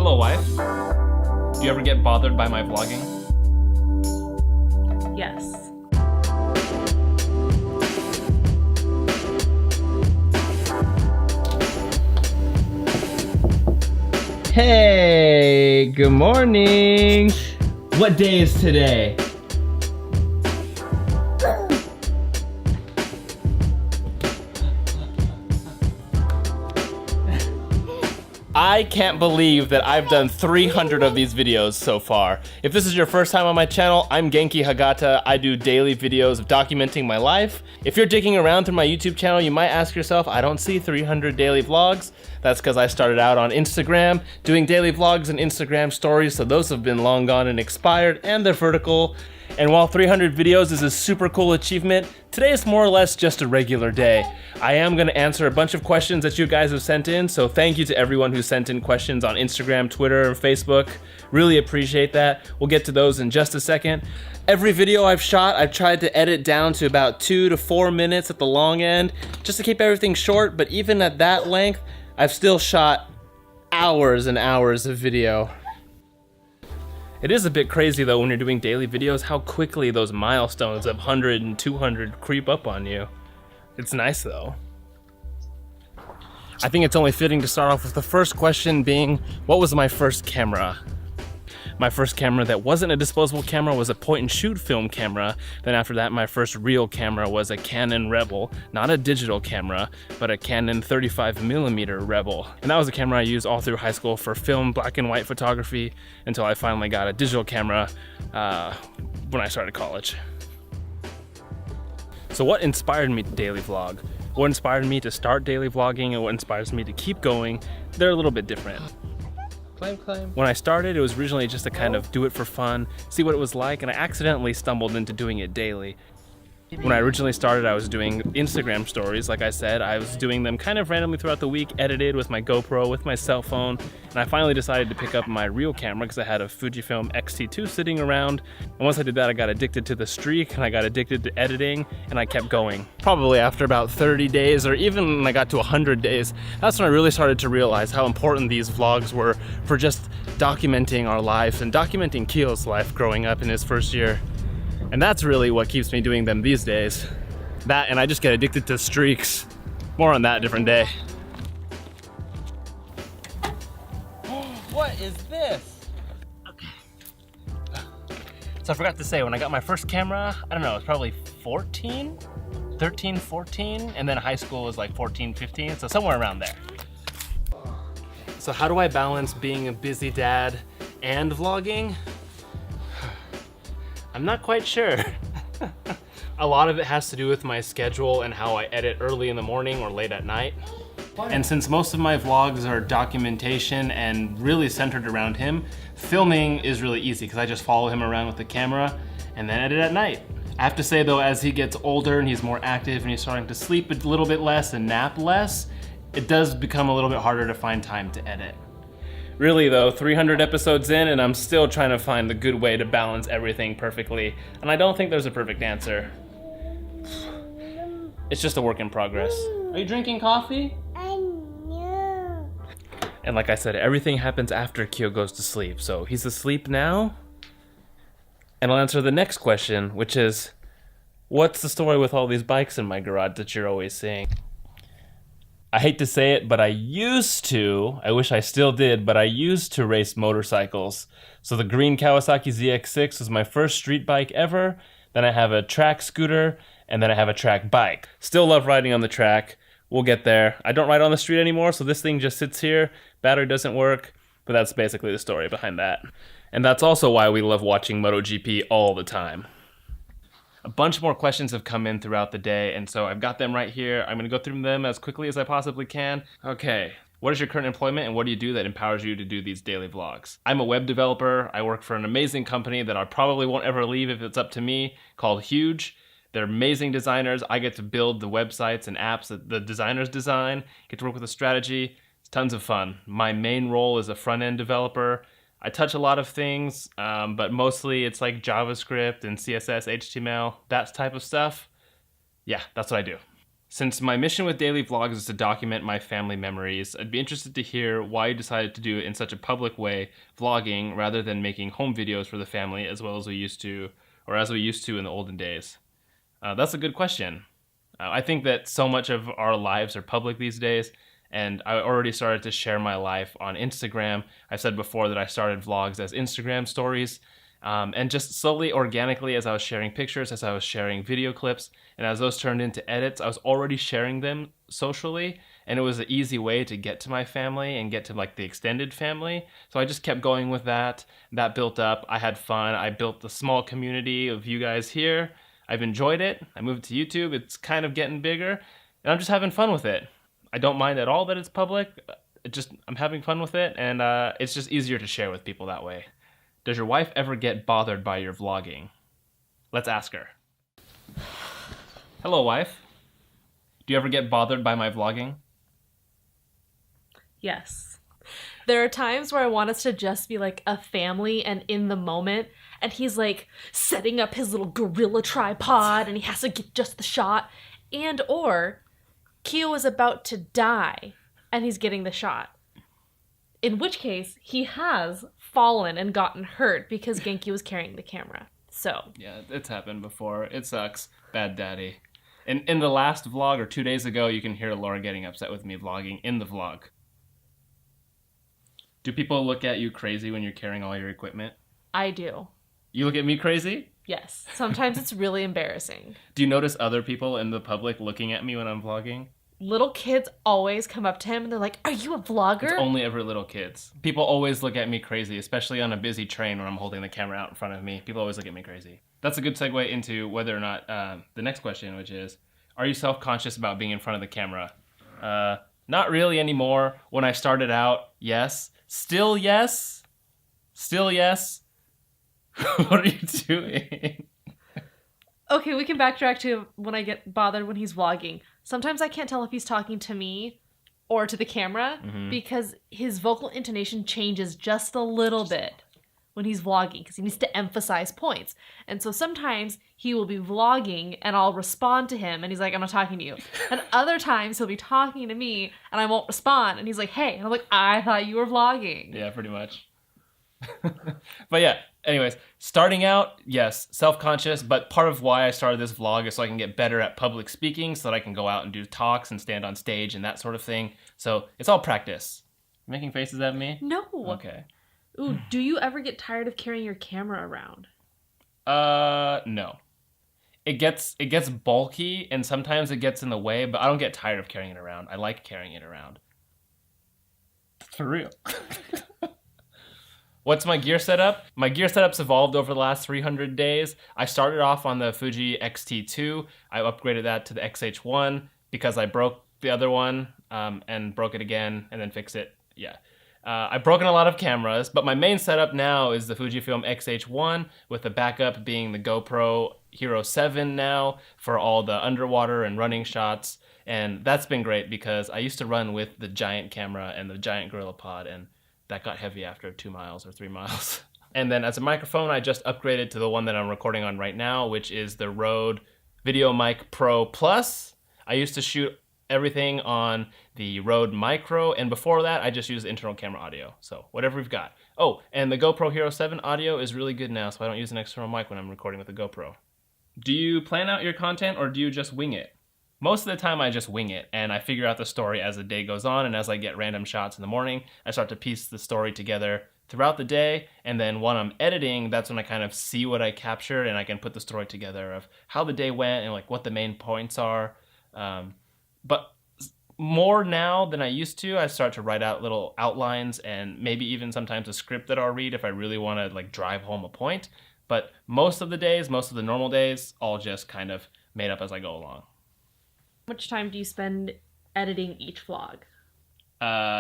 Hello, wife. Do you ever get bothered by my vlogging? Yes. Hey, good morning. What day is today? I can't believe that I've done 300 of these videos so far. If this is your first time on my channel, I'm Genki Hagata. I do daily videos of documenting my life. If you're digging around through my YouTube channel, you might ask yourself, I don't see 300 daily vlogs. That's because I started out on Instagram doing daily vlogs and Instagram stories, so those have been long gone and expired, and they're vertical. And while 300 videos is a super cool achievement, today is more or less just a regular day. I am going to answer a bunch of questions that you guys have sent in, so thank you to everyone who sent in questions on Instagram, Twitter, and Facebook. Really appreciate that. We'll get to those in just a second. Every video I've shot, I've tried to edit down to about 2 to 4 minutes at the long end, just to keep everything short, but even at that length, I've still shot hours and hours of video. It is a bit crazy though when you're doing daily videos how quickly those milestones of 100 and 200 creep up on you. It's nice though. I think it's only fitting to start off with the first question being, what was my first camera? My first camera that wasn't a disposable camera was a point and shoot film camera. Then after that, my first real camera was a Canon Rebel, not a digital camera, but a Canon 35mm Rebel. And that was a camera I used all through high school for film, black and white photography until I finally got a digital camera when I started college. So what inspired me to daily vlog? What inspired me to start daily vlogging and what inspires me to keep going? They're a little bit different. Climb, climb. When I started, it was originally just to kind of do it for fun, see what it was like, and I accidentally stumbled into doing it daily. When I originally started, I was doing Instagram stories. Like I said, I was doing them kind of randomly throughout the week, edited with my GoPro, with my cell phone, and I finally decided to pick up my real camera because I had a Fujifilm X-T2 sitting around. And once I did that, I got addicted to the streak, and I got addicted to editing, and I kept going. Probably after about 30 days, or even when I got to 100 days, that's when I really started to realize how important these vlogs were for just documenting our life and documenting Keel's life growing up in his first year. And that's really what keeps me doing them these days. That, and I just get addicted to streaks. More on that a different day. What is this? Okay. So I forgot to say, when I got my first camera, I don't know, it's probably 13, 14, and then high school was like 14, 15, so somewhere around there. So how do I balance being a busy dad and vlogging? I'm not quite sure. A lot of it has to do with my schedule and how I edit early in the morning or late at night. And since most of my vlogs are documentation and really centered around him, filming is really easy because I just follow him around with the camera and then edit at night. I have to say though, as he gets older and he's more active and he's starting to sleep a little bit less and nap less, it does become a little bit harder to find time to edit. Really though, 300 episodes in and I'm still trying to find the good way to balance everything perfectly. And I don't think there's a perfect answer. It's just a work in progress. Are you drinking coffee? And like I said, everything happens after Kyo goes to sleep. So he's asleep now. And I'll answer the next question, which is, what's the story with all these bikes in my garage that you're always seeing? I hate to say it, but I wish I still did, but I used to race motorcycles. So the green Kawasaki ZX6 was my first street bike ever. Then I have a track scooter, and then I have a track bike. Still love riding on the track. We'll get there. I don't ride on the street anymore, so this thing just sits here. Battery doesn't work, but that's basically the story behind that. And that's also why we love watching MotoGP all the time. A bunch more questions have come in throughout the day, and so I've got them right here. I'm gonna go through them as quickly as I possibly can. Okay, what is your current employment and what do you do that empowers you to do these daily vlogs? I'm a web developer. I work for an amazing company that I probably won't ever leave if it's up to me, called Huge. They're amazing designers. I get to build the websites and apps that the designers design, get to work with a strategy. It's tons of fun. My main role is a front-end developer. I touch a lot of things, but mostly it's like JavaScript and CSS, HTML, that type of stuff. Yeah, that's what I do. Since my mission with daily vlogs is to document my family memories, I'd be interested to hear why you decided to do it in such a public way, vlogging, rather than making home videos for the family as we used to in the olden days. That's a good question. I think that so much of our lives are public these days, and I already started to share my life on Instagram. I said before that I started vlogs as Instagram stories, and just slowly, organically, as I was sharing pictures, as I was sharing video clips, and as those turned into edits, I was already sharing them socially, and it was an easy way to get to my family and get to like the extended family. So I just kept going with that. That built up. I had fun. I built the small community of you guys here. I've enjoyed it. I moved to YouTube. It's kind of getting bigger, and I'm just having fun with it. I don't mind at all that it's public. I'm having fun with it, and it's just easier to share with people that way. Does your wife ever get bothered by your vlogging? Let's ask her. Hello, wife. Do you ever get bothered by my vlogging? Yes. There are times where I want us to just be like a family and in the moment, and he's like setting up his little gorilla tripod and he has to get just the shot, and or Kyo is about to die and he's getting the shot. In which case, he has fallen and gotten hurt because Genki was carrying the camera. So. Yeah, it's happened before. It sucks. Bad daddy. In the last vlog, or 2 days ago, you can hear Laura getting upset with me vlogging in the vlog. Do people look at you crazy when you're carrying all your equipment? I do. You look at me crazy? Yes. Sometimes it's really embarrassing. Do you notice other people in the public looking at me when I'm vlogging? Little kids always come up to him and they're like, "Are you a vlogger?" It's only ever little kids. People always look at me crazy, especially on a busy train when I'm holding the camera out in front of me. People always look at me crazy. That's a good segue into whether or not the next question, which is, are you self-conscious about being in front of the camera? Not really anymore. When I started out, yes. Still yes. Still yes. What are you doing? Okay, we can backtrack to when I get bothered when he's vlogging. Sometimes I can't tell if he's talking to me or to the camera because his vocal intonation changes just a little bit when he's vlogging because he needs to emphasize points. And so sometimes he will be vlogging and I'll respond to him and he's like, "I'm not talking to you." And other times he'll be talking to me and I won't respond and he's like, "Hey." And I'm like, "I thought you were vlogging." Yeah, pretty much. But yeah, anyways, starting out, yes, self-conscious, but part of why I started this vlog is so I can get better at public speaking so that I can go out and do talks and stand on stage and that sort of thing. So it's all practice. You making faces at me? No. Okay. Ooh, do you ever get tired of carrying your camera around? No. It gets bulky and sometimes it gets in the way, but I don't get tired of carrying it around. I like carrying it around. For real. What's my gear setup? My gear setup's evolved over the last 300 days. I started off on the Fuji X-T2. I upgraded that to the X-H1 because I broke the other one and broke it again and then fixed it. Yeah. I've broken a lot of cameras, but my main setup now is the Fujifilm X-H1 with the backup being the GoPro Hero 7 now for all the underwater and running shots. And that's been great because I used to run with the giant camera and the giant GorillaPod, and that got heavy after 2 miles or 3 miles. And then as a microphone, I just upgraded to the one that I'm recording on right now, which is the Rode VideoMic Pro Plus. I used to shoot everything on the Rode Micro, and before that, I just used internal camera audio. So whatever we've got. Oh, and the GoPro Hero 7 audio is really good now, so I don't use an external mic when I'm recording with the GoPro. Do you plan out your content, or do you just wing it? Most of the time I just wing it, and I figure out the story as the day goes on, and as I get random shots in the morning, I start to piece the story together throughout the day, and then when I'm editing, that's when I kind of see what I captured, and I can put the story together of how the day went and like what the main points are. But more now than I used to, I start to write out little outlines and maybe even sometimes a script that I'll read if I really want to like drive home a point. But most of the days, most of the normal days, all just kind of made up as I go along. How much time do you spend editing each vlog?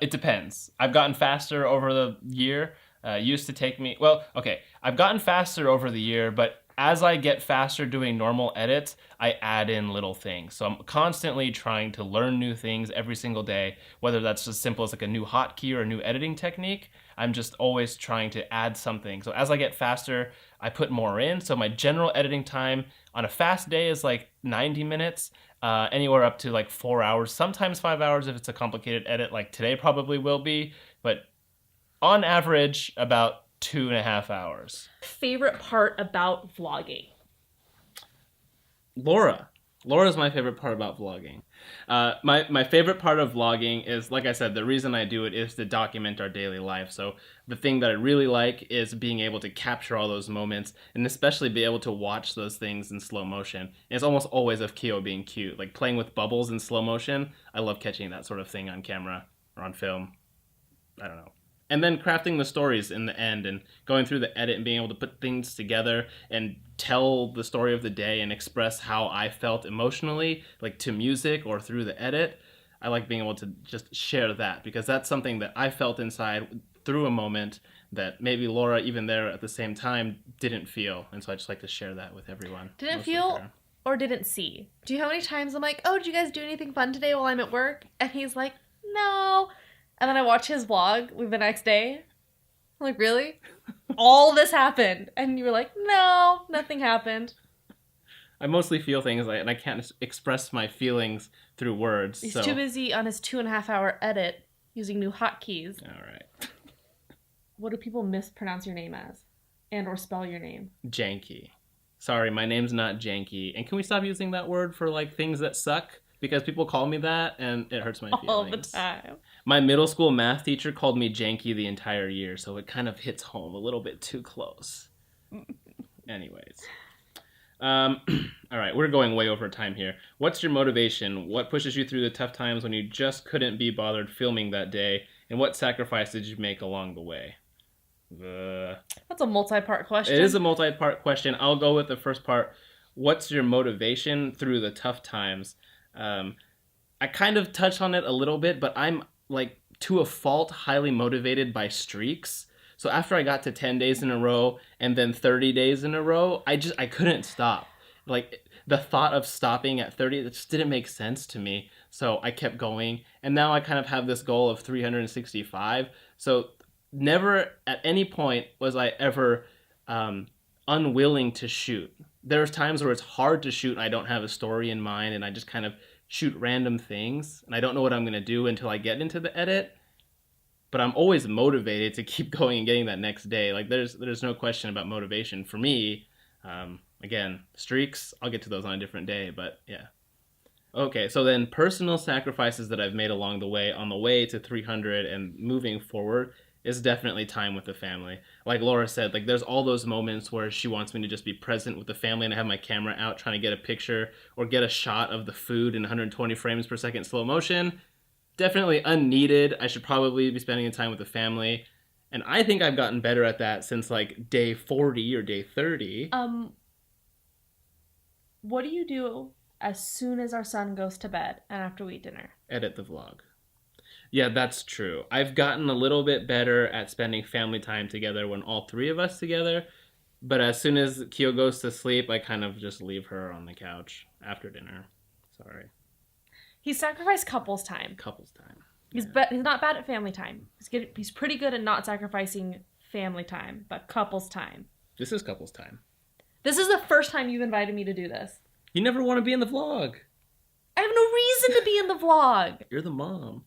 It depends. I've gotten faster over the year. Used to take me, well, okay, I've gotten faster over the year, but as I get faster doing normal edits, I add in little things. So I'm constantly trying to learn new things every single day, whether that's as simple as like a new hotkey or a new editing technique. I'm just always trying to add something. So as I get faster, I put more in. So my general editing time on a fast day is like 90 minutes. Anywhere up to like 4 hours, sometimes 5 hours if it's a complicated edit, like today probably will be, but on average, about 2.5 hours. Favorite part about vlogging? Laura's my favorite part about vlogging. My favorite part of vlogging is, like I said, the reason I do it is to document our daily life. So the thing that I really like is being able to capture all those moments and especially be able to watch those things in slow motion. And it's almost always of Kyo being cute, like playing with bubbles in slow motion. I love catching that sort of thing on camera or on film. I don't know. And then crafting the stories in the end and going through the edit and being able to put things together and tell the story of the day and express how I felt emotionally, like to music or through the edit. I like being able to just share that because that's something that I felt inside through a moment that maybe Laura, even there at the same time, didn't feel. And so I just like to share that with everyone. Didn't feel or didn't see? Do you know how many times I'm like, oh, did you guys do anything fun today while I'm at work? And he's like, no. And then I watch his vlog the next day. I'm like, really? All this happened. And you were like, no, nothing happened. I mostly feel things and I can't express my feelings through words. He's too busy on his 2.5 hour edit using new hotkeys. All right. What do people mispronounce your name as? And or spell your name? Genki. Sorry, my name's not Genki. And can we stop using that word for like things that suck? Because people call me that, and it hurts my feelings. All the time. My middle school math teacher called me Genki the entire year, so it kind of hits home a little bit too close. Anyways. All right, we're going way over time here. What's your motivation? What pushes you through the tough times when you just couldn't be bothered filming that day? And what sacrifice did you make along the way? That's a multi-part question. It is a multi-part question. I'll go with the first part. What's your motivation through the tough times? I kind of touched on it a little bit, but I'm like to a fault highly motivated by streaks. So after I got to 10 days in a row and then 30 days in a row, I couldn't stop. Like the thought of stopping at 30, it just didn't make sense to me. So I kept going. And now I kind of have this goal of 365. So never at any point was I ever unwilling to shoot. There's times where it's hard to shoot and I don't have a story in mind and I just kind of shoot random things and I don't know what I'm going to do until I get into the edit. But I'm always motivated to keep going and getting that next day. Like there's no question about motivation for me. Again, streaks, I'll get to those on a different day, but yeah. Okay, so then personal sacrifices that I've made along the way on the way to 300 and moving forward is definitely time with the family. Like Laura said, like there's all those moments where she wants me to just be present with the family and I have my camera out trying to get a picture or get a shot of the food in 120 frames per second slow motion. Definitely unneeded. I should probably be spending time with the family. And I think I've gotten better at that since like day 40 or day 30. What do you do as soon as our son goes to bed and after we eat dinner? Edit the vlog. Yeah, that's true. I've gotten a little bit better at spending family time together when all three of us together. But as soon as Kyo goes to sleep, I kind of just leave her on the couch after dinner. Sorry. He's sacrificed couples time. Couples time. He's not bad at family time. He's pretty good at not sacrificing family time, but couples time. This is couples time. This is the first time you've invited me to do this. You never want to be in the vlog. I have no reason to be in the vlog. You're the mom.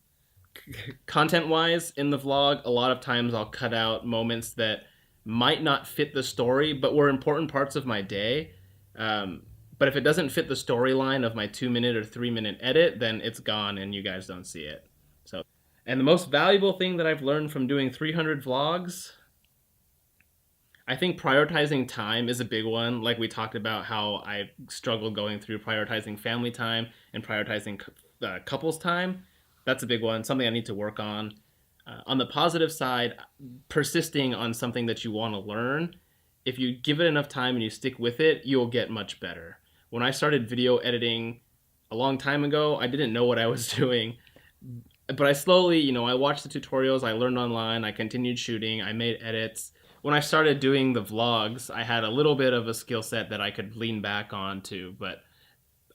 Content-wise, in the vlog, a lot of times I'll cut out moments that might not fit the story, but were important parts of my day. But if it doesn't fit the storyline of my 2-minute or 3-minute edit, then it's gone and you guys don't see it. So, and the most valuable thing that I've learned from doing 300 vlogs, I think prioritizing time is a big one. Like we talked about how I struggled going through prioritizing family time and prioritizing couples time. That's a big one, something I need to work on. On the positive side, persisting on something that you want to learn, if you give it enough time and you stick with it, you'll get much better. When I started video editing a long time ago, I didn't know what I was doing. But I slowly, I watched the tutorials, I learned online, I continued shooting, I made edits. When I started doing the vlogs, I had a little bit of a skill set that I could lean back on to, but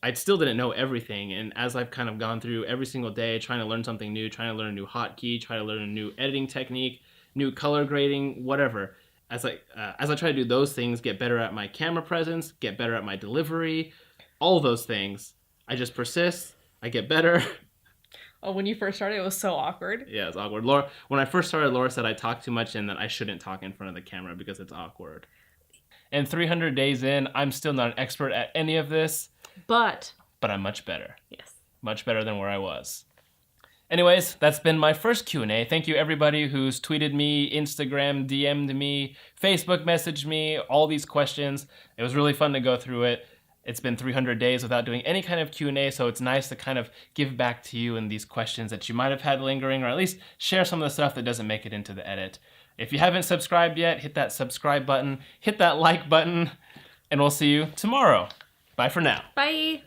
I still didn't know everything. And as I've kind of gone through every single day, trying to learn something new, trying to learn a new hotkey, try to learn a new editing technique, new color grading, whatever. As I try to do those things, get better at my camera presence, get better at my delivery, all those things, I just persist. I get better. Oh, when you first started, it was so awkward. Yeah, it's awkward. Laura, when I first started, Laura said I talk too much and that I shouldn't talk in front of the camera because it's awkward. And 300 days in, I'm still not an expert at any of this. But I'm much better. Yes. Much better than where I was. Anyways, that's been my first Q&A. Thank you everybody who's tweeted me, Instagram, DM'd me, Facebook messaged me, all these questions. It was really fun to go through it. It's been 300 days without doing any kind of Q&A, so it's nice to kind of give back to you in these questions that you might have had lingering, or at least share some of the stuff that doesn't make it into the edit. If you haven't subscribed yet, hit that subscribe button, hit that like button, and we'll see you tomorrow. Bye for now. Bye.